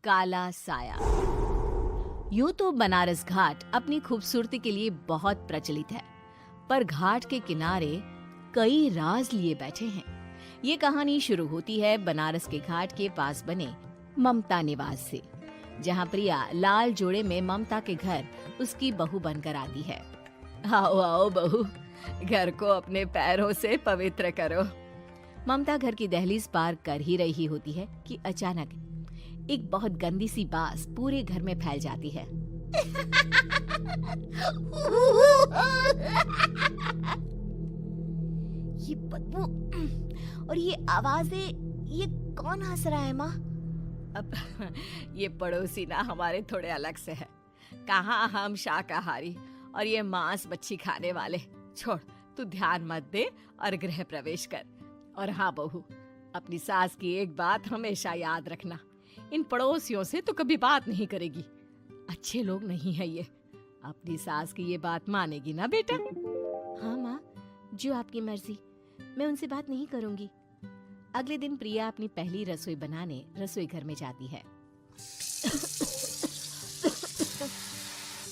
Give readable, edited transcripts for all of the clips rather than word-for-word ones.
काला साया। यूं तो बनारस घाट अपनी खूबसूरती के लिए बहुत प्रचलित है, पर घाट के किनारे कई राज लिए बैठे हैं। ये कहानी शुरू होती है बनारस के घाट के पास बने ममता निवास से, जहां प्रिया लाल जोड़े में ममता के घर उसकी बहू बनकर आती है। आओ आओ बहू, घर को अपने पैरों से पवित्र करो। ममता घर की दहलीज पार कर ही रही होती है कि अचानक एक बहुत गंदी सी बास पूरे घर में फैल जाती है। ये बदबू और ये आवाजें, ये कौन हंस रहा है माँ? अब ये पड़ोसी ना हमारे थोड़े अलग से है। कहाँ हम शाकाहारी और ये मांस मच्छी खाने वाले। छोड़, तू ध्यान मत दे और गृह प्रवेश कर। और हाँ बहू, अपनी सास की एक बात हमेशा याद रखना, इन पड़ोसियों से तो कभी बात नहीं करेगी। अच्छे लोग नहीं है ये। अपनी सास की ये बात मानेगी ना बेटा? हाँ माँ, जो आपकी मर्जी, मैं उनसे बात नहीं करूंगी। अगले दिन प्रिया अपनी पहली रसोई बनाने रसोई घर में जाती है।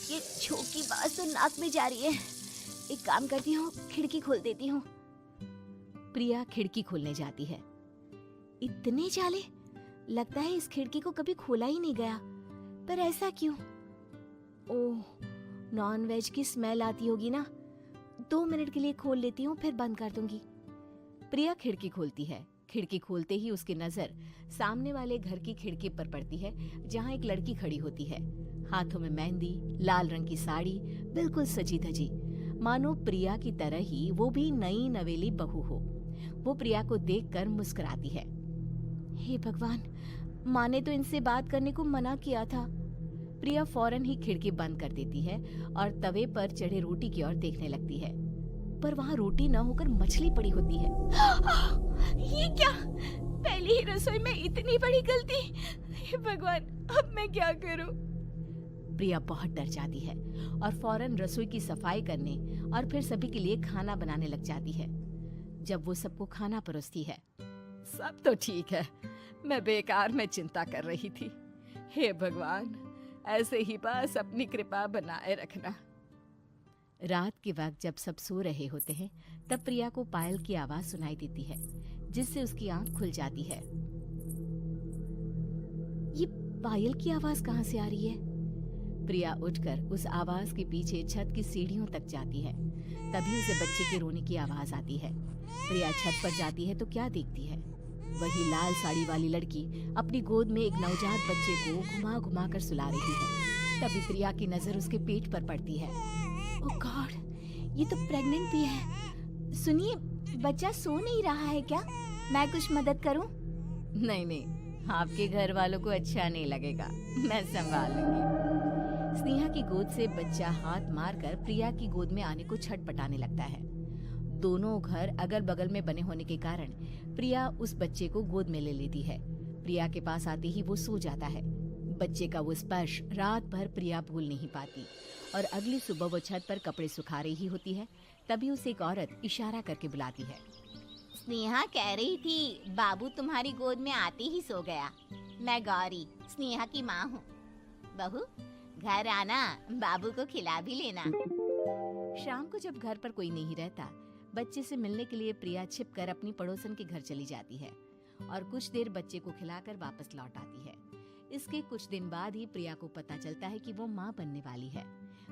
ये छोकी बात तो नाक में जा रही है। एक काम करती हूँ, खिड़की खोल देती हूँ। प्रिया खिड़की खोलने जाती है। इतने जाले, लगता है इस खिड़की को कभी खोला ही नहीं गया। पर ऐसा क्यों? ओह, नॉन वेज की स्मेल आती होगी ना। 2 मिनट के लिए खोल लेती हूँ, फिर बंद कर दूंगी। प्रिया खिड़की खोलती है। खिड़की खोलते ही उसकी नजर सामने वाले घर की खिड़की पर पड़ती है, जहाँ एक लड़की खड़ी होती है। हाथों में मेहंदी, लाल रंग की साड़ी, बिल्कुल सजी धजी, मानो प्रिया की तरह ही वो भी नई नवेली बहू हो। वो प्रिया को देखकर मुस्कुराती है। हे भगवान, माँ ने तो इनसे बात करने को मना किया था। प्रिया फौरन ही खिड़की बंद कर देती है और तवे पर चढ़े रोटी की ओर देखने लगती है, पर वहाँ रोटी न होकर मछली पड़ी होती है। ये क्या? पहली ही रसोई में इतनी बड़ी गलती। हे भगवान, अब मैं क्या करूं? प्रिया बहुत डर जाती है और फौरन रसोई की सफाई करने और फिर सभी के लिए खाना बनाने लग जाती है। जब वो सबको खाना परोसती है, सब तो ठीक है, मैं बेकार में चिंता कर रही थी। हे भगवान, ऐसे ही बस अपनी कृपा बनाए रखना। रात के वक्त जब सब सो रहे होते हैं, तब प्रिया को पायल की आवाज सुनाई देती है, जिससे उसकी आंख खुल जाती है। ये पायल की आवाज कहाँ से आ रही है? प्रिया उठकर उस आवाज के पीछे छत की सीढ़ियों तक जाती है। तभी उसे बच्चे के रोने की आवाज आती है। प्रिया छत पर जाती है तो क्या देखती है? वही लाल साड़ी वाली लड़की अपनी गोद में एक नवजात बच्चे को घुमा घुमा कर सुला रही है। तभी प्रिया की नजर उसके पेट पर पड़ती है। ओह गॉड, ये तो प्रेग्नेंट भी है। सुनिए, बच्चा सो नहीं रहा है क्या? मैं कुछ मदद करूं? नहीं नहीं, आपके घर वालों को अच्छा नहीं लगेगा, मैं संभाल लूंगी। स्नेहा की गोद से बच्चा हाथ मारकर प्रिया की गोद में आने को छटपटाने लगता है। दोनों घर अगल बगल में बने होने के कारण प्रिया उस बच्चे को गोद में ले लेती है। प्रिया के पास आते ही वो सो जाता है। बच्चे का वो स्पर्श रात भर प्रिया भूल नहीं पाती और अगली सुबह वो छत पर कपड़े सुखा रही होती है। तभी उसे एक औरत इशारा करके बुलाती है। स्नेहा कह रही थी बाबू तुम्हारी गोद में आते ही सो गया। मैं गौरी, स्नेहा की माँ हूँ। बहू, घर आना, बाबू को खिला भी लेना। शाम को जब घर पर कोई नहीं रहता, बच्चे से मिलने के लिए प्रिया छिपकर अपनी पड़ोसन के घर चली जाती है और कुछ देर बच्चे को खिलाकर वापस लौट आती है। इसके कुछ दिन बाद ही प्रिया को पता चलता है कि वो माँ बनने वाली है।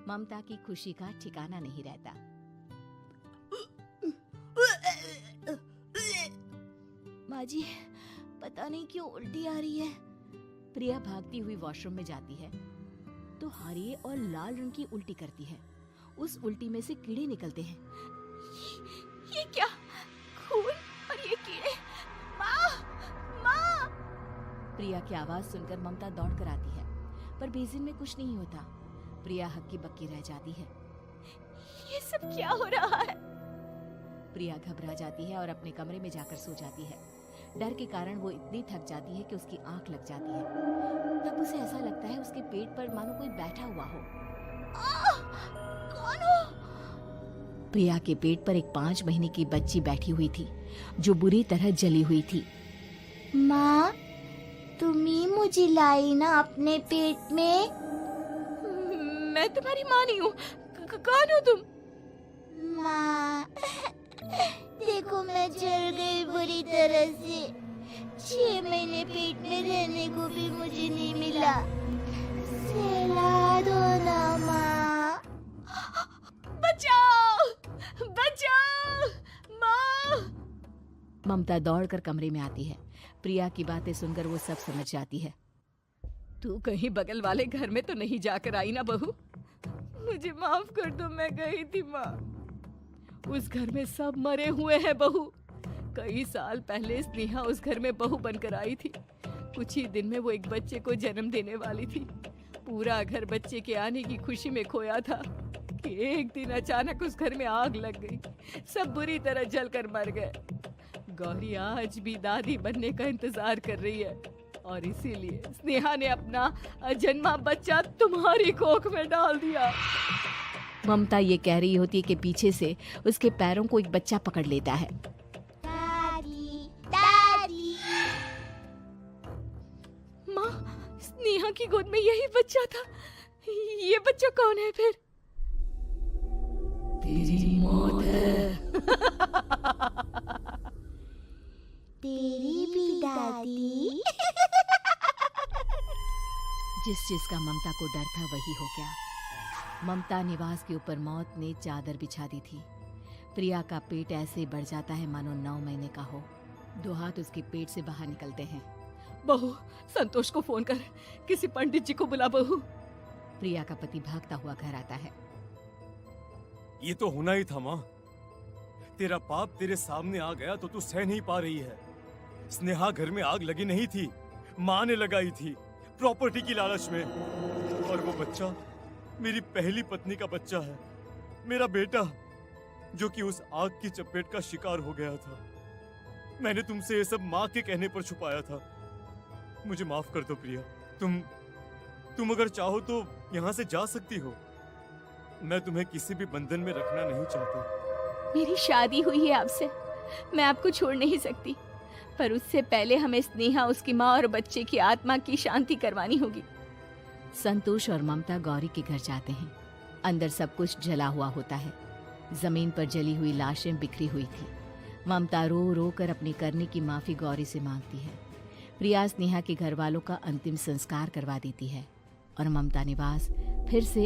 ममता की खुशी का ठिकाना नहीं रहता। माँ जी, पता नहीं क्यों उल्टी आ रही है। प्रिया भागती हुई वॉशरूम में जाती है तो हरे और लाल रंग की उल्टी करती है। उस उल्टी में से कीड़े निकलते हैं। ये क्या? खून और ये कीड़े! माँ! माँ! प्रिया की आवाज सुनकर ममता दौड़ कर आती है, पर बेसिन में कुछ नहीं होता। प्रिया हक्की बक्की रह जाती है। ये सब क्या हो रहा है? प्रिया घबरा जाती है और अपने कमरे में जाकर सो जाती है। डर के कारण वो इतनी थक जाती है कि उसकी आंख लग जाती है। तब उसे ऐसा लगता है उसके पेट पर मानो कोई बैठा हुआ हो। कौन हो? प्रिया के पेट पर एक 5 महीने की बच्ची बैठी हुई थी, जो बुरी तरह जली हुई थी। माँ, तुम ही मुझे लाई ना अपने पेट में। मैं तुम्हारी माँ नहीं हूँ। कौन हो तुम? माँ, देखो मैं जल गई बुरी तरह से। 6 महीने पेट में रहने को भी मुझे नहीं मिला। सहला दो ना माँ। बचाओ! बचाओ! माँ! ममता दौड़कर कमरे में आती है। प्रिया की बातें सुनकर वो सब समझ जाती है। तू कहीं बगल वाले घर में तो नहीं जाकर आई ना बहू? मुझे माफ कर दो, मैं गई थी माँ। उस घर में सब मरे हुए हैं बहू। कई साल पहले स्नेहा उस घर में बहू बनकर आई थी। कुछ ही दिन में वो एक बच्चे को जन्म देने वाली थी। पूरा घर बच्चे के आने की खुशी में खोया था कि एक दिन अचानक उस घर में आग लग गई। सब बुरी तरह जलकर मर गए। गौरी आज भी दादी बनने का इंतजार कर रही है और इसीलिए स्नेहा ने अपना अजन्मा बच्चा तुम्हारी कोख में डाल दिया। ममता ये कह रही होती है कि पीछे से उसके पैरों को एक बच्चा पकड़ लेता है। दादी, दादी। माँ, स्नेहा की गोद में यही बच्चा था। ये बच्चा कौन है फिर? तेरी मौत है। तेरी भी दादी। जिस चीज का ममता को डर था वही हो गया। ममता निवास के ऊपर मौत ने चादर बिछा दी थी। प्रिया का पेट ऐसे बढ़ जाता है मानो 9 महीने का हो। 2 हाथ उसके पेट से बाहर निकलते हैं। बहू, संतोष को फोन कर, किसी पंडित जी को बुला बहू। प्रिया का पति भागता हुआ घर आता है। ये तो होना ही था माँ। तेरा पाप तेरे सामने आ गया तो तू सह नहीं पा रही है। स्नेहा घर में आग लगी नहीं थी, माँ ने लगाई थी, प्रॉपर्टी की लालच में। और वो बच्चा मेरी पहली पत्नी का बच्चा है, मेरा बेटा, जो कि उस आग की चपेट का शिकार हो गया था। मैंने तुमसे ये सब माँ के कहने पर छुपाया था। मुझे माफ कर दो प्रिया। तुम अगर चाहो तो यहाँ से जा सकती हो। मैं तुम्हें किसी भी बंधन में रखना नहीं चाहता। मेरी शादी हुई है आपसे, मैं आपको छोड़ नहीं सकती, पर उससे पहले हमें स्नेहा, उसकी माँ और बच्चे की आत्मा की शांति करवानी होगी। संतोष और ममता गौरी के घर जाते हैं। अंदर सब कुछ जला हुआ होता है। जमीन पर जली हुई लाशें बिखरी हुई थी। ममता रो रो कर अपने करने की माफी गौरी से मांगती है। प्रिया स्नेहा के घर वालों का अंतिम संस्कार करवा देती है और ममता निवास फिर से